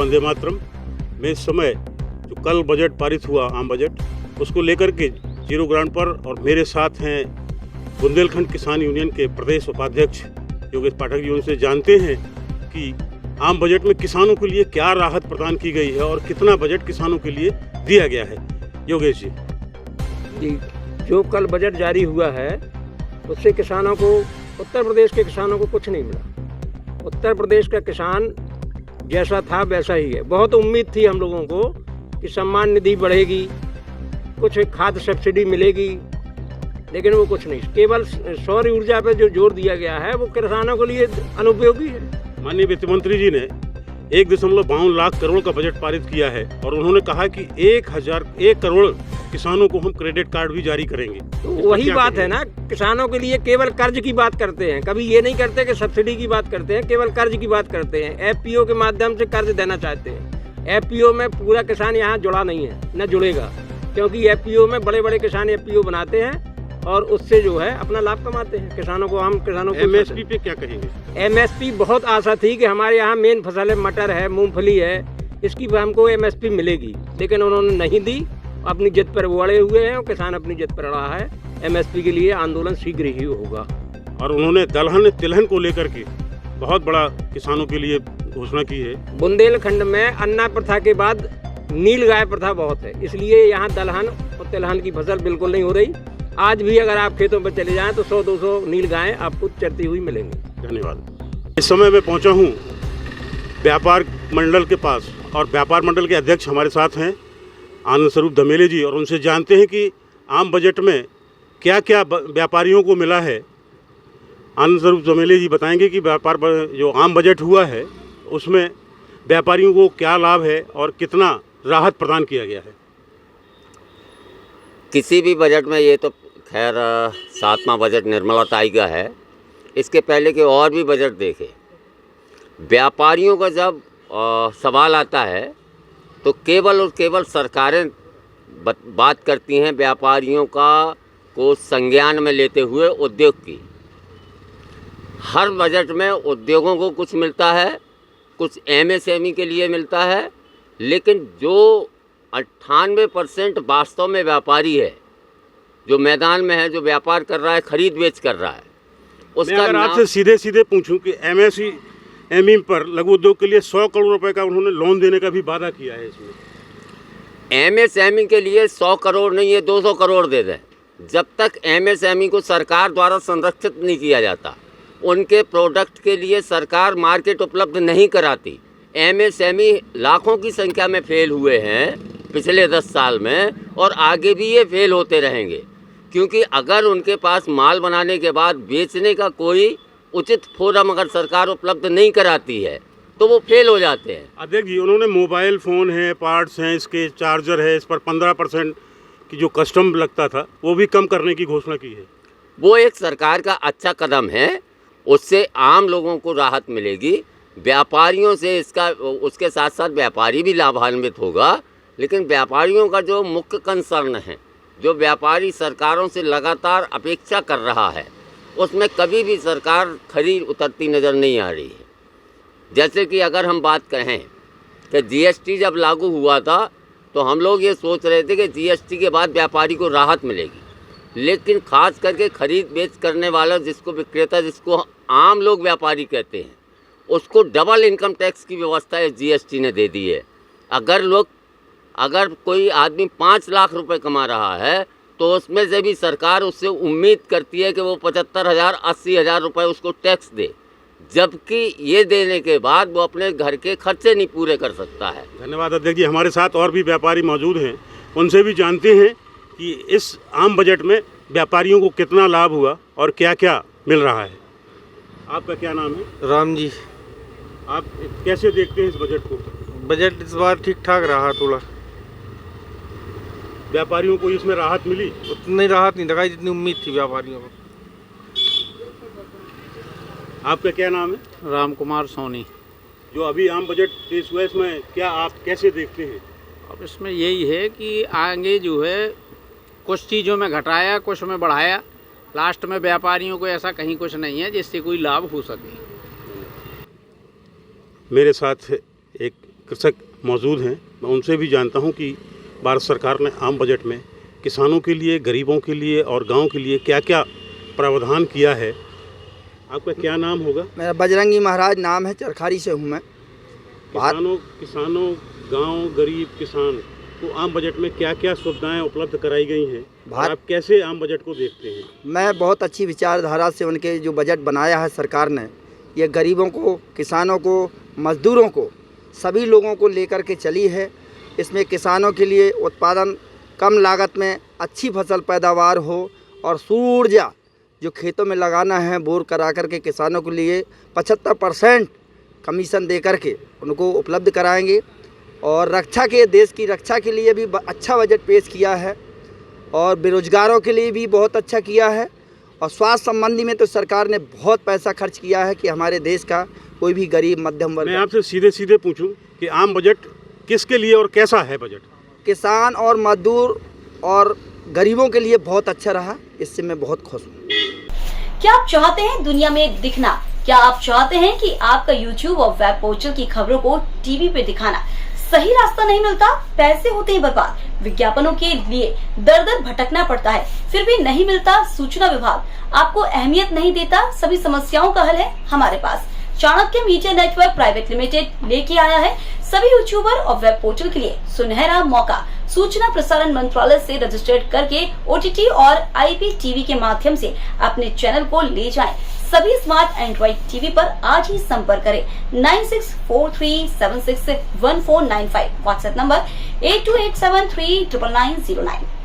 वंदे मातरम। मैं इस समय जो कल बजट पारित हुआ, आम बजट, उसको लेकर के जीरो ग्राउंड पर, और मेरे साथ हैं बुंदेलखंड किसान यूनियन के प्रदेश उपाध्यक्ष योगेश पाठक जी। उनसे जानते हैं कि आम बजट में किसानों के लिए क्या राहत प्रदान की गई है और कितना बजट किसानों के लिए दिया गया है। योगेश जी। जो कल बजट जारी हुआ है उससे किसानों को, उत्तर प्रदेश के किसानों को कुछ नहीं मिला। उत्तर प्रदेश का किसान जैसा था वैसा ही है। बहुत उम्मीद थी हम लोगों को कि सम्मान निधि बढ़ेगी, कुछ खाद सब्सिडी मिलेगी, लेकिन वो कुछ नहीं। केवल सौर ऊर्जा पर जो जोर दिया गया है वो किसानों के लिए अनुपयोगी है। माननीय वित्त मंत्री जी ने 1.52 लाख करोड़ का बजट पारित किया है और उन्होंने कहा कि 1 करोड़ किसानों को हम क्रेडिट कार्ड भी जारी करेंगे। तो वही बात है ना, किसानों के लिए केवल कर्ज की बात करते हैं, कभी ये नहीं करते कि सब्सिडी की बात करते हैं, केवल कर्ज की बात करते हैं। एफपीओ के माध्यम से कर्ज देना चाहते हैं। एफपीओ में पूरा किसान यहाँ जुड़ा नहीं है, न जुड़ेगा, क्योंकि एफपीओ में बड़े बड़े किसान एफपीओ बनाते हैं और उससे जो है अपना लाभ कमाते हैं। किसानों को, आम किसानों को एमएसपी पे क्या कहेंगे? एमएसपी बहुत आशा थी कि हमारे यहाँ मेन फसल है, मटर है, मूंगफली है, इसकी हमको एमएसपी मिलेगी, लेकिन उन्होंने नहीं दी। अपनी जिद पर वो अड़े हुए हैं और किसान अपनी जिद पर अड़ा है। एमएसपी के लिए आंदोलन शीघ्र ही होगा। और उन्होंने दलहन तिलहन को लेकर के बहुत बड़ा किसानों के लिए घोषणा की है। बुंदेलखंड में अन्ना प्रथा के बाद नील गाय प्रथा बहुत है, इसलिए यहाँ दलहन और तिलहन की फसल बिल्कुल नहीं हो रही। आज भी अगर आप खेतों पर चले जाएं तो 100-200 नील गायें आपको चरती हुई मिलेंगी। धन्यवाद। इस समय मैं पहुंचा हूं व्यापार मंडल के पास और व्यापार मंडल के अध्यक्ष हमारे साथ हैं आनंद स्वरूप दमेले जी, और उनसे जानते हैं कि आम बजट में क्या क्या व्यापारियों को मिला है। आनंद स्वरूप दमेले जी बताएंगे कि जो आम बजट हुआ है उसमें व्यापारियों को क्या लाभ है और कितना राहत प्रदान किया गया है। किसी भी बजट में, ये तो खैर 7वां बजट निर्मला ताई का है, इसके पहले के और भी बजट देखे, व्यापारियों का जब सवाल आता है तो केवल और केवल सरकारें बात करती हैं व्यापारियों को संज्ञान में लेते हुए उद्योग की। हर बजट में उद्योगों को कुछ मिलता है, कुछ एमएसएमई के लिए मिलता है, लेकिन जो 98% वास्तव में व्यापारी है, जो मैदान में है, जो व्यापार कर रहा है, खरीद बेच कर रहा है, उसका अगर आपसे सीधे पूछूं कि एमएसएमई पर लघु उद्योग के लिए 100 करोड़ रुपए का उन्होंने लोन देने का भी वादा किया है। इसमें एमएसएमई के लिए 100 करोड़ नहीं है, 200 करोड़ दे दें। जब तक एमएसएमई को सरकार द्वारा संरक्षित नहीं किया जाता, उनके प्रोडक्ट के लिए सरकार मार्केट उपलब्ध नहीं कराती। एमएसएमई लाखों की संख्या में फेल हुए हैं पिछले 10 साल में, और आगे भी ये फेल होते रहेंगे, क्योंकि अगर उनके पास माल बनाने के बाद बेचने का कोई उचित फोरम अगर सरकार उपलब्ध नहीं कराती है तो वो फेल हो जाते हैं। अध्यक्ष जी, उन्होंने मोबाइल फ़ोन है, पार्ट्स हैं, इसके चार्जर है, इस पर 15% की जो कस्टम लगता था वो भी कम करने की घोषणा की है। वो एक सरकार का अच्छा कदम है, उससे आम लोगों को राहत मिलेगी, व्यापारियों से इसका, उसके साथ साथ व्यापारी भी लाभान्वित होगा। लेकिन व्यापारियों का जो मुख्य कंसर्न है, जो व्यापारी सरकारों से लगातार अपेक्षा कर रहा है, उसमें कभी भी सरकार खरी उतरती नज़र नहीं आ रही है। जैसे कि अगर हम बात कहें कि जीएसटी जब लागू हुआ था तो हम लोग ये सोच रहे थे कि जीएसटी के बाद व्यापारी को राहत मिलेगी, लेकिन ख़ास करके खरीद बेच करने वाला, जिसको विक्रेता, जिसको आम लोग व्यापारी कहते हैं, उसको डबल इनकम टैक्स की व्यवस्था इस जीएसटी ने दे दी है। अगर कोई आदमी 5 लाख रुपए कमा रहा है तो उसमें से भी सरकार उससे उम्मीद करती है कि वो 75,000 80,000 रुपये उसको टैक्स दे, जबकि ये देने के बाद वो अपने घर के खर्चे नहीं पूरे कर सकता है। धन्यवाद अध्यक्ष जी। हमारे साथ और भी व्यापारी मौजूद हैं, उनसे भी जानते हैं कि इस आम बजट में व्यापारियों को कितना लाभ हुआ और क्या क्या मिल रहा है। आपका क्या नाम है? राम जी। आप कैसे देखते हैं इस बजट को? बजट इस बार ठीक ठाक रहा, थोड़ा व्यापारियों को इसमें राहत मिली? उतनी राहत नहीं लगाई जितनी उम्मीद थी व्यापारियों को। आपका क्या नाम है? राम कुमार सोनी। जो अभी आम बजट पेश हुआ है, इसमें क्या आप कैसे देखते हैं? अब इसमें यही है कि आगे जो है कुछ चीज़ों में घटाया, कुछ में बढ़ाया, लास्ट में व्यापारियों को ऐसा कहीं कुछ नहीं है जिससे कोई लाभ हो सके। मेरे साथ एक कृषक मौजूद हैं, मैं उनसे भी जानता हूं कि भारत सरकार ने आम बजट में किसानों के लिए, गरीबों के लिए और गांव के लिए क्या क्या प्रावधान किया है। आपका क्या नाम होगा? मेरा बजरंगी महाराज नाम है, चरखारी से हूँ मैं। किसानों गांव, गरीब किसान को आम बजट में क्या क्या सुविधाएं उपलब्ध कराई गई हैं और आप कैसे आम बजट को देखते हैं? मैं बहुत अच्छी विचारधारा से उनके जो बजट बनाया है सरकार ने, ये गरीबों को, किसानों को, मजदूरों को, सभी लोगों को लेकर के चली है। इसमें किसानों के लिए उत्पादन कम लागत में अच्छी फसल पैदावार हो और सूर्य ऊर्जा जो खेतों में लगाना है बोर करा कर के किसानों के लिए 75% कमीशन दे कर के उनको उपलब्ध कराएंगे। और रक्षा के, देश की रक्षा के लिए भी अच्छा बजट पेश किया है और बेरोजगारों के लिए भी बहुत अच्छा किया है। और स्वास्थ्य संबंधी में तो सरकार ने बहुत पैसा खर्च किया है कि हमारे देश का कोई भी गरीब मध्यम वर्ग। मैं आपसे सीधे सीधे पूछूं कि आम बजट किसके लिए और कैसा है बजट? किसान और मजदूर और गरीबों के लिए बहुत अच्छा रहा, इससे मैं बहुत खुश हूँ। क्या आप चाहते हैं दुनिया में दिखना? क्या आप चाहते हैं कि आपका YouTube और वेब पोर्टल की खबरों को टीवी पे दिखाना सही रास्ता नहीं मिलता? पैसे होते हैं बर्बाद, विज्ञापनों के लिए दर दर भटकना पड़ता है, फिर भी नहीं मिलता। सूचना विभाग आपको अहमियत नहीं देता। सभी समस्याओं का हल है हमारे पास। Chanakya media network private limited लेके आया है सभी यूट्यूबर और वेब पोर्टल के लिए सुनहरा मौका। सूचना प्रसारण मंत्रालय से रजिस्टर्ड करके OTT और IPTV के माध्यम से अपने चैनल को ले जाएं। सभी स्मार्ट एंड्रॉइड टीवी पर आज ही संपर्क करें 9643761495। WhatsApp number 8287399909।